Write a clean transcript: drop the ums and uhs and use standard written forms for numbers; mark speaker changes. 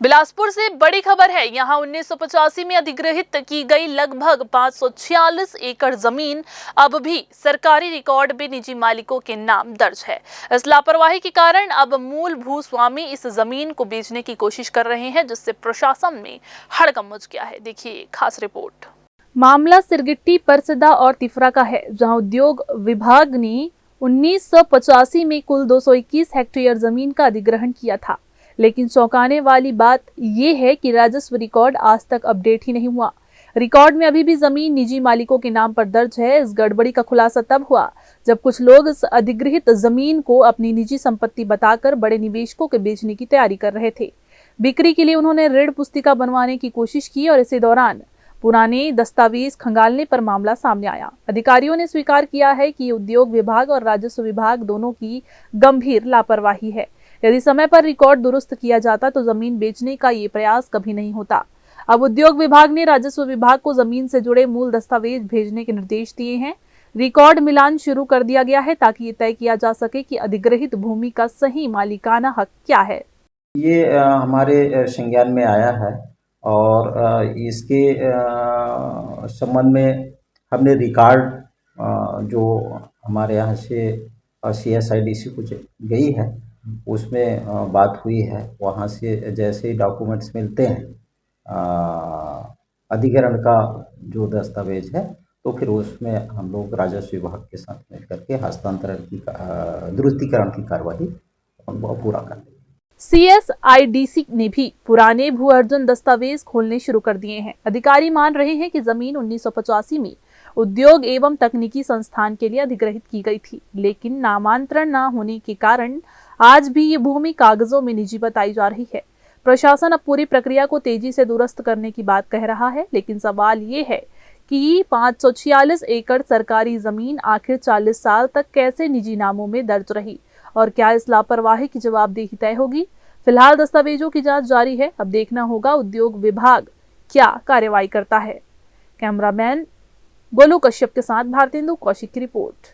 Speaker 1: बिलासपुर से बड़ी खबर है। यहां 1985 में अधिग्रहित की गई लगभग 546 एकड़ जमीन अब भी सरकारी रिकॉर्ड में निजी मालिकों के नाम दर्ज है। इस लापरवाही के कारण अब मूल भूस्वामी इस जमीन को बेचने की कोशिश कर रहे हैं, जिससे प्रशासन में हड़कंप मच गया है। देखिए खास रिपोर्ट। मामला सिरगिट्टी, परसदा और तिफरा का है, जहां उद्योग विभाग ने 1985 में कुल 221 हेक्टेयर जमीन का अधिग्रहण किया था। लेकिन चौंकाने वाली बात यह है कि राजस्व रिकॉर्ड आज तक अपडेट ही नहीं हुआ। रिकॉर्ड में अभी भी जमीन निजी मालिकों के नाम पर दर्ज है। इस गड़बड़ी का खुलासा तब हुआ जब कुछ लोग इस अधिग्रहित जमीन को अपनी निजी संपत्ति बताकर बड़े निवेशकों के बेचने की तैयारी कर रहे थे। बिक्री के लिए उन्होंने ऋण पुस्तिका बनवाने की कोशिश की और इसी दौरान पुराने दस्तावेज खंगालने पर मामला सामने आया। अधिकारियों ने स्वीकार किया है कि उद्योग विभाग और राजस्व विभाग दोनों की गंभीर लापरवाही है। यदि समय पर रिकॉर्ड दुरुस्त किया जाता तो जमीन बेचने का ये प्रयास कभी नहीं होता। अब उद्योग विभाग ने राजस्व विभाग को जमीन से जुड़े मूल दस्तावेज भेजने के निर्देश दिए हैं। रिकॉर्ड मिलान शुरू कर दिया गया है ताकि ये तय किया जा सके कि अधिग्रहित भूमि का सही मालिकाना हक क्या है।
Speaker 2: ये हमारे संज्ञान में आया है और इसके संबंध में हमने रिकॉर्ड जो हमारे यहाँ से CSIDC कुछ गई है उसमें बात हुई है। वहाँ से जैसे डॉक्यूमेंट्स मिलते हैं अधिग्रहण का जो दस्तावेज है, तो फिर उसमें हम लोग राजस्व विभाग के साथ मिल करके हस्तांतरण की दुरुस्तीकरण की कार्रवाई पूरा कर देंगे।
Speaker 1: CSIDC ने भी पुराने भू अर्जन दस्तावेज खोलने शुरू कर दिए हैं। अधिकारी मान रहे हैं कि जमीन 1985 में उद्योग एवं तकनीकी संस्थान के लिए अधिग्रहित की गई थी, लेकिन नामांतरण न होने के कारण आज भी ये भूमि कागजों में निजी बताई जा रही है। प्रशासन अब पूरी प्रक्रिया को तेजी से दुरुस्त करने की बात कह रहा है, लेकिन सवाल ये है कि 546 एकड़ सरकारी जमीन आखिर 40 साल तक कैसे निजी नामों में दर्ज रही और क्या इस लापरवाही की जवाबदेही तय होगी। फिलहाल दस्तावेजों की जांच जारी है। अब देखना होगा उद्योग विभाग क्या कार्रवाई करता है। कैमरामैन गोलू कश्यप के साथ भारतेंदु कौशिक की रिपोर्ट।